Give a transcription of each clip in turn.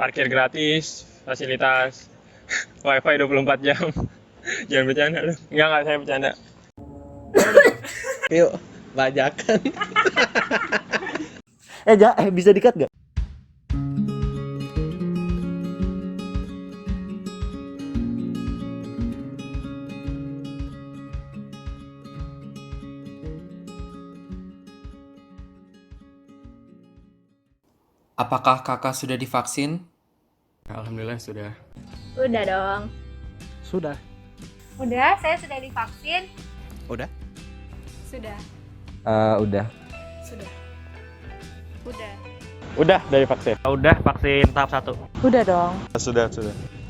parkir gratis, fasilitas wifi 24 jam. Jangan bercanda lu. Enggak, saya bercanda. Yuk, bajakan. Bisa di-cut gak? Apakah kakak sudah divaksin? Alhamdulillah sudah. Udah dong. Sudah. Udah, saya sudah divaksin. Udah? Sudah. Udah. Sudah. Udah. Udah dari vaksin. Udah vaksin tahap 1. Udah dong. Sudah.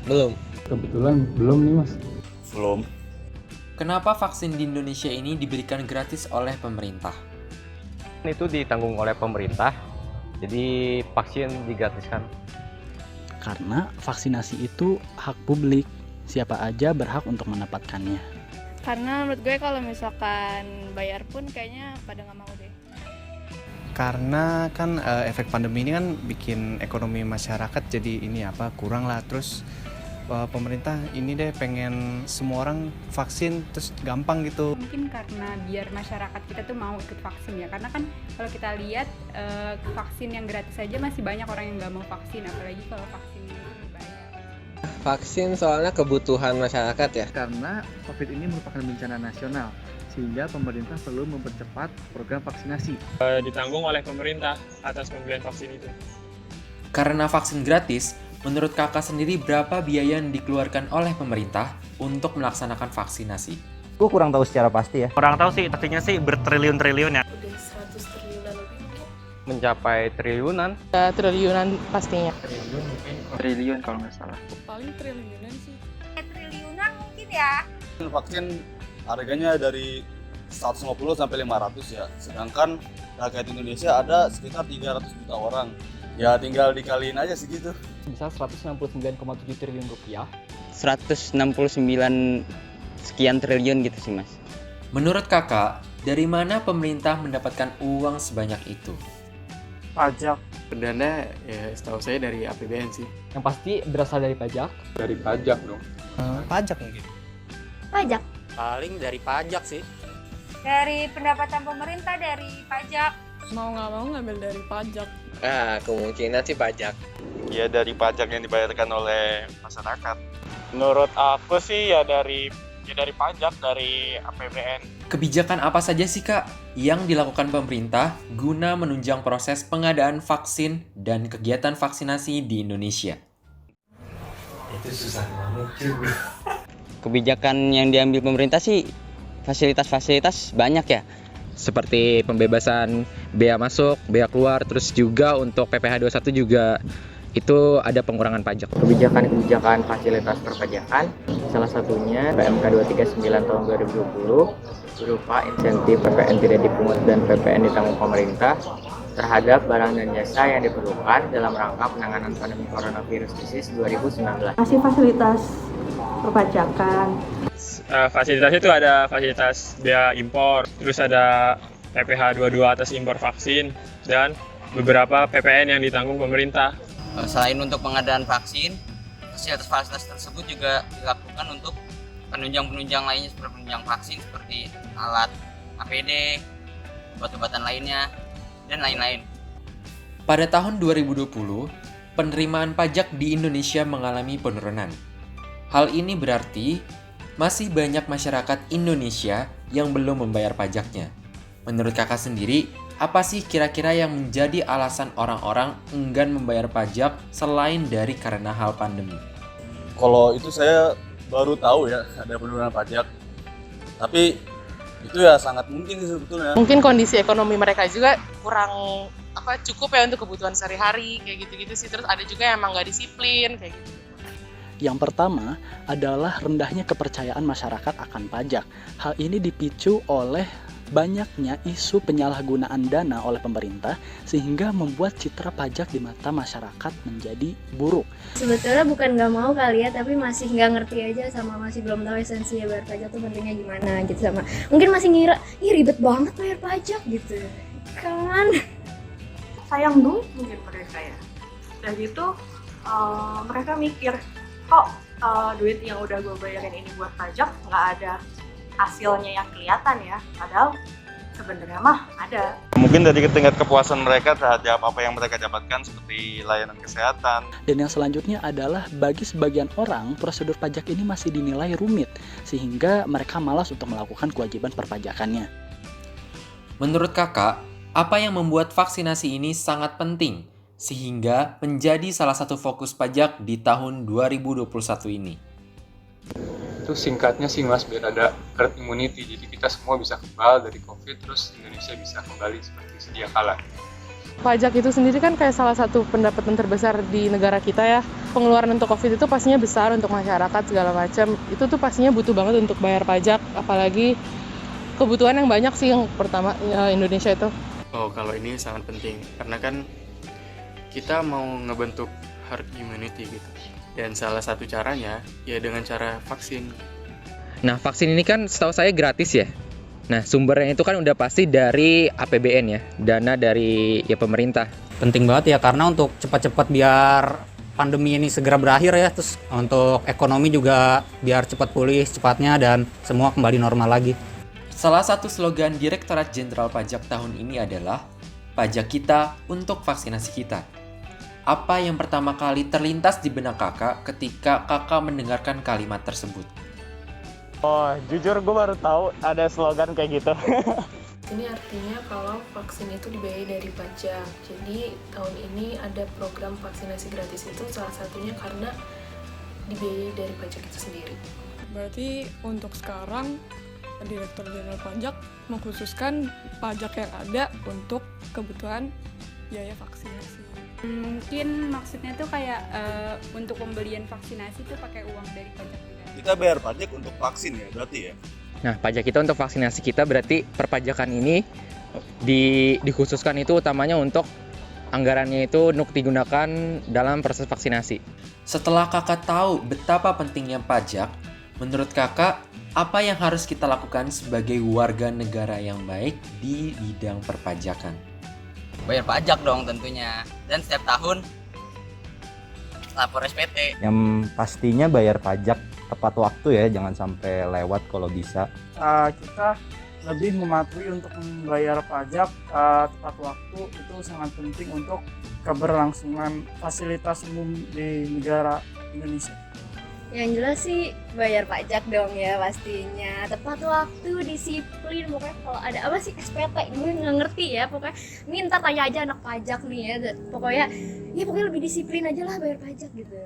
Belum. Kebetulan belum nih mas. Belum. Kenapa vaksin di Indonesia ini diberikan gratis oleh pemerintah? Itu ditanggung oleh pemerintah, jadi vaksin digratiskan. Karena vaksinasi itu hak publik. Siapa aja berhak untuk mendapatkannya. Karena menurut gue kalau misalkan bayar pun kayaknya pada nggak mau deh. Karena kan efek pandemi ini kan bikin ekonomi masyarakat jadi kurang lah. Terus pemerintah ini deh pengen semua orang vaksin terus gampang gitu. Mungkin karena biar masyarakat kita tuh mau ikut vaksin ya, karena kan kalau kita lihat vaksin yang gratis aja masih banyak orang yang nggak mau vaksin, apalagi kalau vaksin ini dibayar. Vaksin soalnya kebutuhan masyarakat ya. Karena COVID ini merupakan bencana nasional, sehingga pemerintah perlu mempercepat program vaksinasi. Ditanggung oleh pemerintah atas pembelian vaksin itu. Karena vaksin gratis, menurut kakak sendiri berapa biaya yang dikeluarkan oleh pemerintah untuk melaksanakan vaksinasi? Gue kurang tahu secara pasti ya. Kurang tahu sih, pastinya sih bertriliun-triliun ya. Udah 100 triliunan lebih. Mencapai triliunan. Triliunan pastinya. Triliun kalau nggak salah. Paling triliunan sih. Triliunan mungkin ya. Vaksin harganya dari 150 sampai 500 ya. Sedangkan rakyat Indonesia ada sekitar 300 juta orang. Ya tinggal dikaliin aja segitu. Bisa 169,7 triliun rupiah. 169 sekian triliun gitu sih mas. Menurut kakak, dari mana pemerintah mendapatkan uang sebanyak itu? Pajak. Dana ya setahu saya dari APBN sih. Yang pasti berasal dari pajak. Dari pajak dong. Pajak mungkin. Pajak. Paling dari pajak sih. Dari pendapatan pemerintah, dari pajak. Mau nggak mau ngambil dari pajak. Kemungkinan sih pajak. Ya dari pajak yang dibayarkan oleh masyarakat. Menurut aku sih ya dari pajak, dari APBN. Kebijakan apa saja sih kak yang dilakukan pemerintah guna menunjang proses pengadaan vaksin dan kegiatan vaksinasi di Indonesia? Itu susah banget juga. Kebijakan yang diambil pemerintah sih fasilitas-fasilitas banyak ya. Seperti pembebasan bea masuk, bea keluar, terus juga untuk PPh 21 juga itu ada pengurangan pajak. Kebijakan fasilitas perpajakan, salah satunya PMK 239 tahun 2020 berupa insentif PPN tidak dipungut dan PPN ditanggung pemerintah terhadap barang dan jasa yang diperlukan dalam rangka penanganan pandemi coronavirus disease 2019. Masih fasilitas perpajakan. Fasilitasnya itu ada fasilitas bea impor, terus ada PPh 22 atas impor vaksin, dan beberapa PPN yang ditanggung pemerintah. Selain untuk pengadaan vaksin, fasilitas-fasilitas tersebut juga dilakukan untuk penunjang-penunjang lainnya seperti penunjang vaksin seperti alat APD, obat-obatan lainnya, dan lain-lain. Pada tahun 2020, penerimaan pajak di Indonesia mengalami penurunan. Hal ini berarti masih banyak masyarakat Indonesia yang belum membayar pajaknya. Menurut kakak sendiri, apa sih kira-kira yang menjadi alasan orang-orang enggan membayar pajak selain dari karena hal pandemi? Kalau itu saya baru tahu ya ada penurunan pajak. Tapi itu ya sangat mungkin sih sebetulnya. Mungkin kondisi ekonomi mereka juga kurang cukup ya untuk kebutuhan sehari-hari kayak gitu-gitu sih. Terus ada juga yang emang nggak disiplin kayak gitu. Yang pertama adalah rendahnya kepercayaan masyarakat akan pajak. Hal ini dipicu oleh banyaknya isu penyalahgunaan dana oleh pemerintah sehingga membuat citra pajak di mata masyarakat menjadi buruk. Sebetulnya bukan nggak mau kali ya, tapi masih nggak ngerti aja sama masih belum tahu esensi bayar pajak tuh pentingnya gimana gitu, sama mungkin masih ngira ribet banget bayar pajak gitu kan. Sayang dong mungkin mereka ya. Dan gitu mereka mikir kok duit yang udah gue bayarin ini buat pajak nggak ada hasilnya yang kelihatan ya, padahal sebenarnya mah ada. Mungkin dari tingkat kepuasan mereka terhadap apa yang mereka dapatkan seperti layanan kesehatan. Dan yang selanjutnya adalah bagi sebagian orang prosedur pajak ini masih dinilai rumit sehingga mereka malas untuk melakukan kewajiban perpajakannya. Menurut kakak, apa yang membuat vaksinasi ini sangat penting sehingga menjadi salah satu fokus pajak di tahun 2021 ini? Itu singkatnya sih Mas, biar ada herd immunity, jadi kita semua bisa kebal dari COVID, terus Indonesia bisa kembali seperti sedia kala. Pajak itu sendiri kan kayak salah satu pendapatan terbesar di negara kita ya. Pengeluaran untuk COVID itu pastinya besar untuk masyarakat segala macam. Itu tuh pastinya butuh banget untuk bayar pajak, apalagi kebutuhan yang banyak sih yang pertama Indonesia itu. Oh, kalau ini sangat penting karena kan kita mau ngebentuk herd immunity gitu. Dan salah satu caranya ya dengan cara vaksin. Nah, vaksin ini kan setahu saya gratis ya. Nah, sumbernya itu kan udah pasti dari APBN ya, dana dari pemerintah. Penting banget ya karena untuk cepat-cepat biar pandemi ini segera berakhir ya, terus untuk ekonomi juga biar cepat pulih cepatnya dan semua kembali normal lagi. Salah satu slogan Direktorat Jenderal Pajak tahun ini adalah pajak kita untuk vaksinasi kita. Apa yang pertama kali terlintas di benak kakak ketika kakak mendengarkan kalimat tersebut? Oh, jujur gue baru tahu ada slogan kayak gitu. Ini artinya kalau vaksin itu dibiayai dari pajak. Jadi tahun ini ada program vaksinasi gratis itu salah satunya karena dibiayai dari pajak itu sendiri. Berarti untuk sekarang Direktur Jenderal Pajak mengkhususkan pajak yang ada untuk kebutuhan biaya vaksinasi. Mungkin maksudnya tuh kayak untuk pembelian vaksinasi tuh pakai uang dari pajak juga. Kita bayar pajak untuk vaksin ya berarti ya? Nah, pajak kita untuk vaksinasi kita berarti perpajakan ini dikhususkan itu utamanya untuk anggarannya itu untuk digunakan dalam proses vaksinasi. Setelah kakak tahu betapa pentingnya pajak, menurut kakak apa yang harus kita lakukan sebagai warga negara yang baik di bidang perpajakan? Bayar pajak dong tentunya, dan setiap tahun lapor SPT. Yang pastinya bayar pajak tepat waktu ya, jangan sampai lewat kalau bisa. Kita lebih mematuhi untuk membayar pajak tepat waktu, itu sangat penting untuk keberlangsungan fasilitas umum di negara Indonesia. Yang jelas sih bayar pajak dong ya pastinya, tepat waktu, disiplin, pokoknya kalau ada apa sih SPT gue nggak ngerti ya, pokoknya ini ntar tanya aja anak pajak nih ya, pokoknya lebih disiplin aja lah bayar pajak gitu.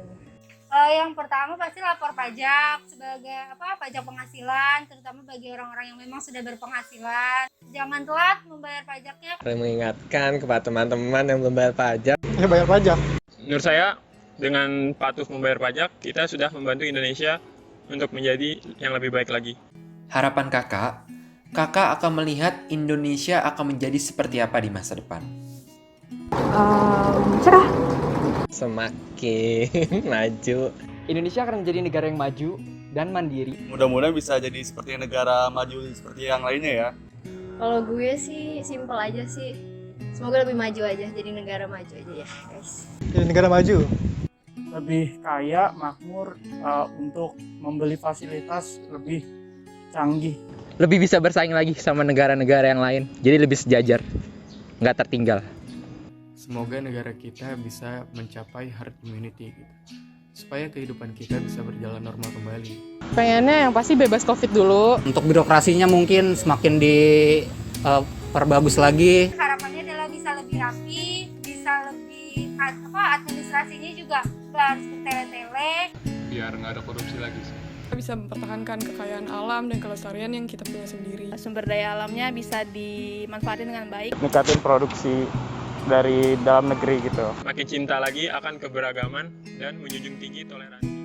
Yang pertama pasti lapor pajak sebagai pajak penghasilan, terutama bagi orang-orang yang memang sudah berpenghasilan. Jangan telat membayar pajaknya. Mengingatkan kepada teman-teman yang belum bayar pajak. Ya bayar pajak. Menurut saya dengan patuh membayar pajak, kita sudah membantu Indonesia untuk menjadi yang lebih baik lagi. Harapan kakak akan melihat Indonesia akan menjadi seperti apa di masa depan? Cerah. Semakin maju. Indonesia akan menjadi negara yang maju dan mandiri. Mudah-mudahan bisa jadi seperti negara maju seperti yang lainnya ya. Kalau gue sih simpel aja sih, semoga lebih maju aja, jadi negara maju aja ya guys. Jadi negara maju. Lebih kaya, makmur, untuk membeli fasilitas lebih canggih. Lebih bisa bersaing lagi sama negara-negara yang lain, jadi lebih sejajar, nggak tertinggal. Semoga negara kita bisa mencapai herd immunity gitu, supaya kehidupan kita bisa berjalan normal kembali. Pengennya yang pasti bebas COVID dulu. Untuk birokrasinya mungkin semakin diperbagus lagi. Harapannya adalah bisa lebih rapi, bisa lebih administrasinya juga nggak harus bertele-tele. Biar nggak ada korupsi lagi sih. Kita bisa mempertahankan kekayaan alam dan kelestarian yang kita punya sendiri. Sumber daya alamnya bisa dimanfaatin dengan baik. Ningkatin produksi dari dalam negeri gitu. Makin cinta lagi akan keberagaman dan menjunjung tinggi toleransi.